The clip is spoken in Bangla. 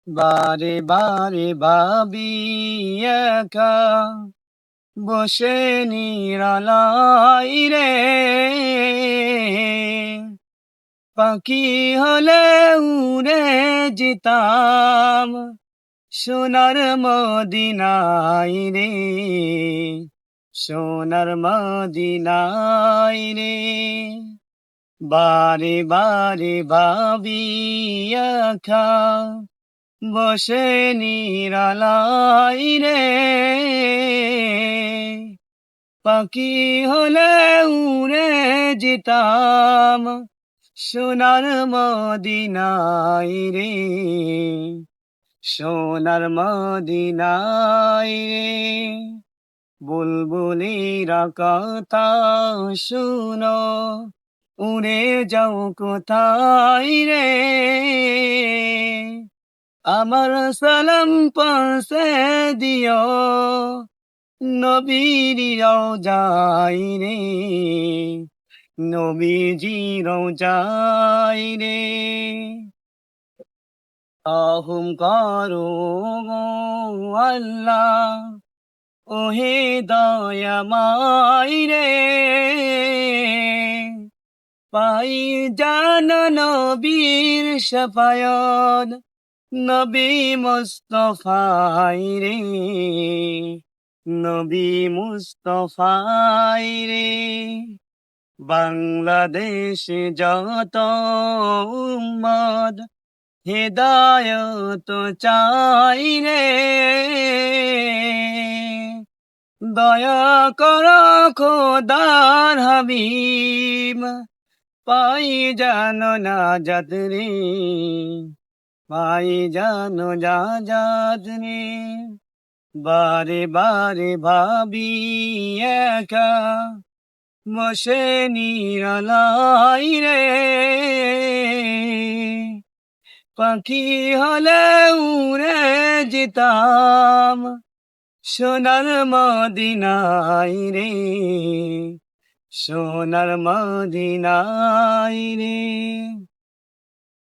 বারে বারে ভাবি একা বসে নিরালাই রে, পাখি হলে উড়ে যেতাম সোনার মদিনায় রে, সোনার মদিনায় রে। বারে বারে ভাবি একা বসে নিরালাই রে, পাখি হলে উড়ে যেতাম সোনার মদিনায় রে, সোনার মদিনায় রে। বুলবুলিরা কথা শুনো, উড়ে যাও কোথায় রে, আমার সালাম পৌঁছে দিও নবীর রওজায় রে, নবীজির রওজায় রে। আহুম করো আল্লাহ ওহে দয়াময় রে, পাই জানো নবীর শাফায়াত নবী মুস্তাফাই রে, নবী মুস্তাফাই রে। বাংলাদেশে যত উম্মত হেদায়ত চাই রে, দয়া কর খোদার হাবিব পাই জানো নাজাত রে, পাই জানো নাজাত রে। বারে বারে ভাবি একা বসে নিরালাই রে, পাখি হলে উড়ে যেতাম সোনার মদিনায় রে, সোনার মদিনায় রে।